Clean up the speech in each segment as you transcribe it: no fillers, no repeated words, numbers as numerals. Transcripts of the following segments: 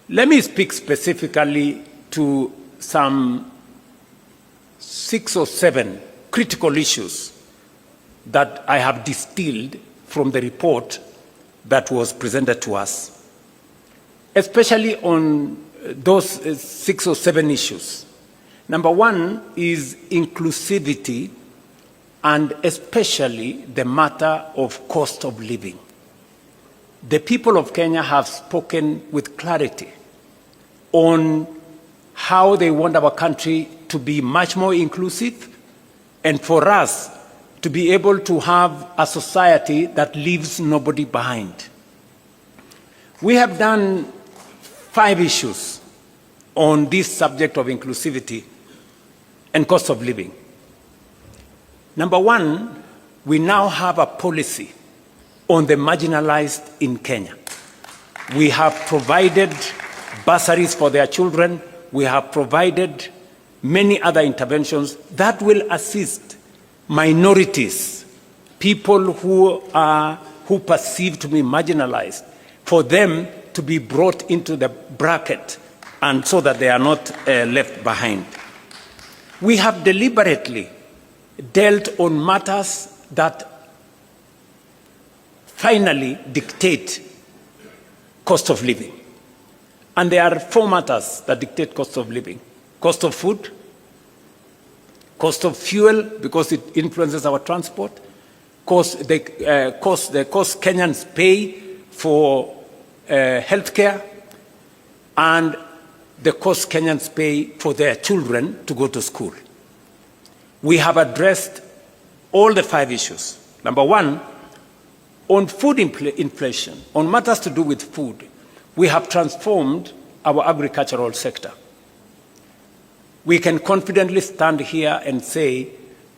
Let me speak specifically to some 6 or 7 critical issues that I have distilled from the report that was presented to us, especially on those 6 or 7 issues. Number one is inclusivity, and especially the matter of cost of living. The people of Kenya have spoken with clarity on how they want our country to be much more inclusive, and for us to be able to have a society that leaves nobody behind. We have done 5 issues on this subject of inclusivity and cost of living. Number one, we now have a policy on the marginalized in Kenya. We have provided bursaries for their children. We have provided many other interventions that will assist minorities, people who perceive to be marginalized, for them to be brought into the bracket and so that they are not left behind. We have deliberately dealt on matters that finally dictate cost of living. And there are 4 matters that dictate cost of living: cost of food, cost of fuel, because it influences our transport, the cost Kenyans pay for healthcare, and the cost Kenyans pay for their children to go to school. We have addressed all the 5 issues. Number one, on food inflation, on matters to do with food, we have transformed our agricultural sector. We can confidently stand here and say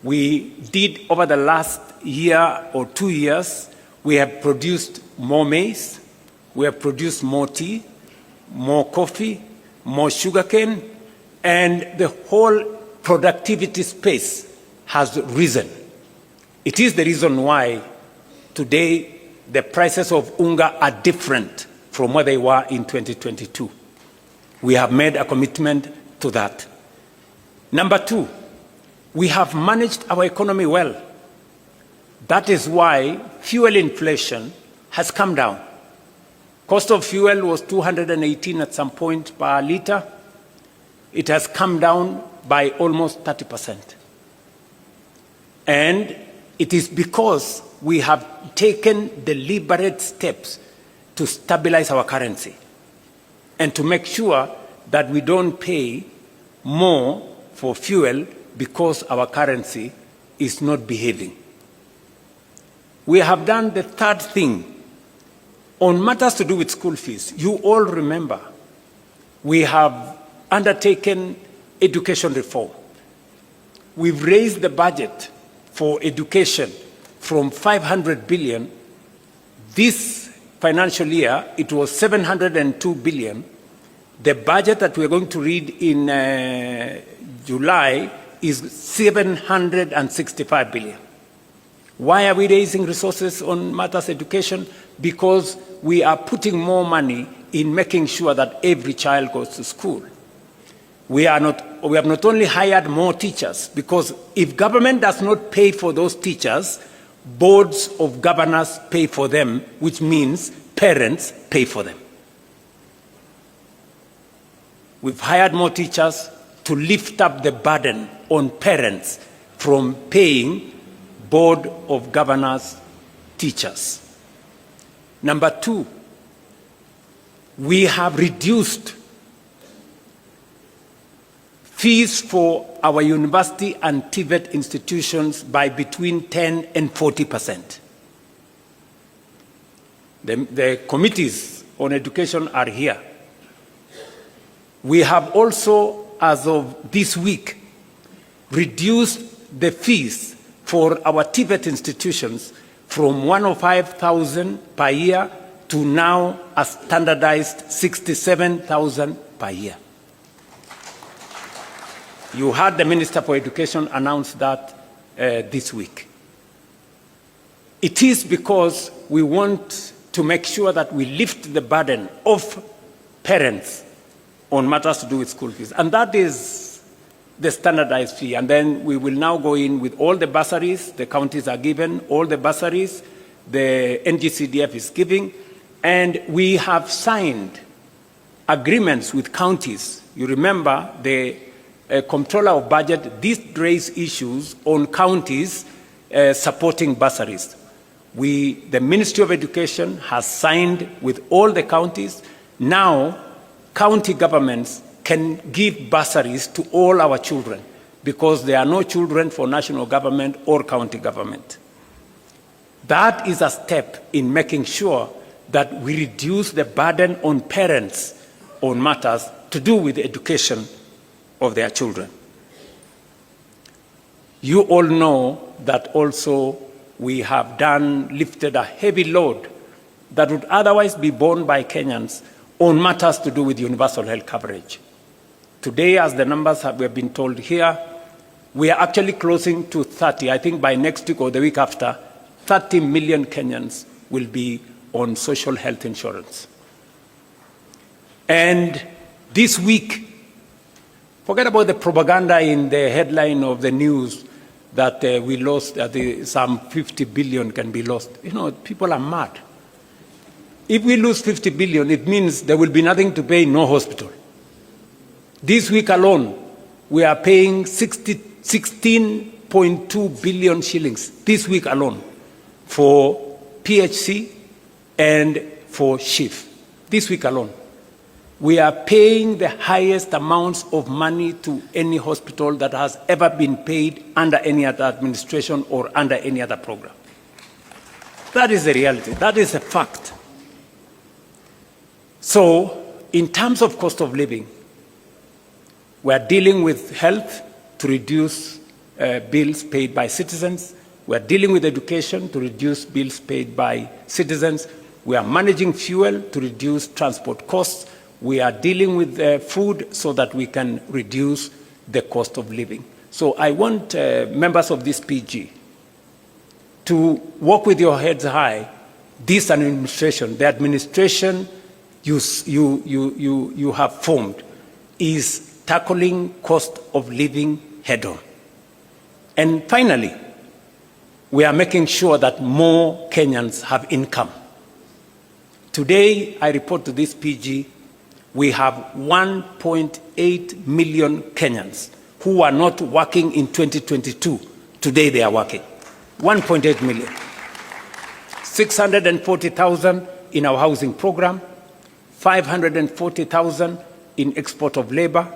we did, over the last year or 2 years, we have produced more maize, we have produced more tea, more coffee, more sugarcane, and the whole productivity space has risen. It is the reason why today the prices of unga are different from what they were in 2022. We have made a commitment to that. Number 2, we have managed our economy well. That is why fuel inflation has come down. Cost of fuel was 218 at some point per liter. It has come down by almost 30%. And it is because we have taken deliberate steps to stabilize our currency and to make sure that we don't pay more for fuel because our currency is not behaving. We have done the 3rd thing on matters to do with school fees. You all remember we have undertaken education reform. We've raised the budget for education from 500 billion. This financial year, it was 702 billion. The budget that we're going to read in July is 765 billion. Why are we raising resources on matters education? Because we are putting more money in making sure that every child goes to school. We have not only hired more teachers, because if government does not pay for those teachers, boards of governors pay for them, which means parents pay for them. We've hired more teachers to lift up the burden on parents from paying board of governors teachers. Number 2, we have reduced fees for our university and TVET institutions by between 10 and 40%. The committees on education are here. We have also, as of this week, reduced the fees for our TVET institutions from 105,000 per year to now a standardized 67,000 per year. You heard the Minister for Education announce that this week. It is because we want to make sure that we lift the burden off parents on matters to do with school fees. And that is the standardized fee. And then we will now go in with all the bursaries the counties are given, all the bursaries the NGCDF is giving, and we have signed agreements with counties. You remember the Comptroller of Budget did raise issues on counties supporting bursaries. The Ministry of Education has signed with all the counties. Now, county governments can give bursaries to all our children because there are no children for national government or county government. That is a step in making sure that we reduce the burden on parents on matters to do with the education of their children. You all know that also we have lifted a heavy load that would otherwise be borne by Kenyans on matters to do with universal health coverage. Today, as the numbers we have been told here, we are actually closing to 30. I think by next week or the week after, 30 million Kenyans will be on social health insurance. And this week, forget about the propaganda in the headline of the news that we lost, some 50 billion can be lost. You know, people are mad. If we lose 50 billion, it means there will be nothing to pay, no hospital. This week alone, we are paying 16.2 billion shillings, this week alone, for PHC and for SHIF. This week alone. We are paying the highest amounts of money to any hospital that has ever been paid under any other administration or under any other program. That is the reality. That is a fact. So, in terms of cost of living, we are dealing with health to reduce bills paid by citizens. We are dealing with education to reduce bills paid by citizens. We are managing fuel to reduce transport costs. We are dealing with food so that we can reduce the cost of living. So I want members of this PG to walk with your heads high. This administration, the administration you have formed, is tackling cost of living head-on. And finally, we are making sure that more Kenyans have income. Today, I report to this PG, we have 1.8 million Kenyans who are not working in 2022. Today they are working. 1.8 million. 640,000 in our housing program, 540,000 in export of labor,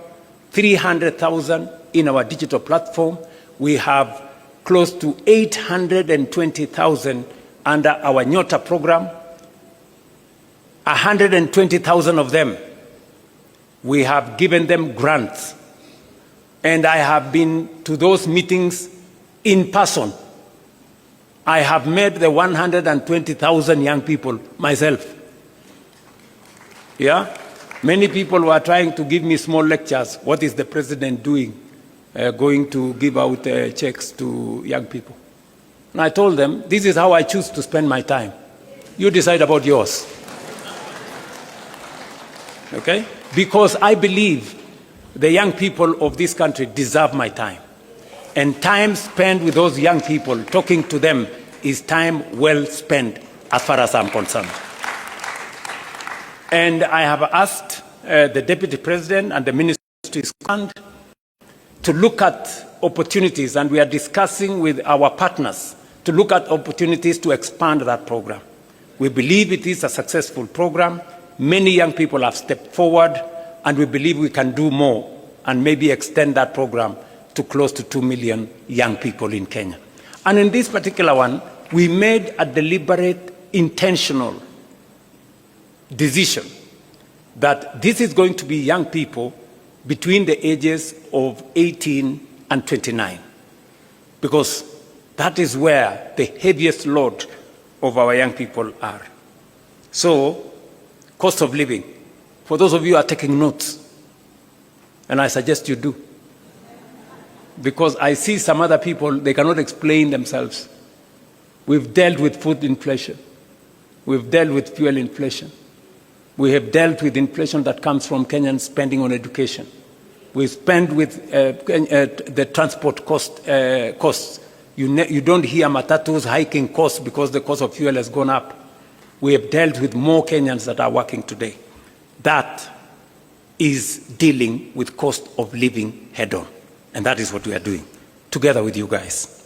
300,000 in our digital platform. We have close to 820,000 under our Nyota program. 120,000 of them, we have given them grants. And I have been to those meetings in person. I have met the 120,000 young people myself. Yeah? Many people were trying to give me small lectures. What is the president doing? Going to give out checks to young people. And I told them, this is how I choose to spend my time. You decide about yours. Okay? Because I believe the young people of this country deserve my time. And time spent with those young people, talking to them, is time well spent as far as I'm concerned. And I have asked the Deputy President and the Ministry's fund to look at opportunities, and we are discussing with our partners to look at opportunities to expand that program. We believe it is a successful program. Many young people have stepped forward, and we believe we can do more and maybe extend that program to close to 2 million young people in Kenya. And in this particular one, we made a deliberate, intentional decision that this is going to be young people between the ages of 18 and 29, because that is where the heaviest load of our young people are. So, cost of living, for those of you who are taking notes, and I suggest you do, because I see some other people, they cannot explain themselves. We've dealt with food inflation. We've dealt with fuel inflation. We have dealt with inflation that comes from Kenyans spending on education. We spend with the transport costs. You don't hear matatus hiking costs because the cost of fuel has gone up. We have dealt with more Kenyans that are working today. That is dealing with cost of living head on. And that is what we are doing together with you guys.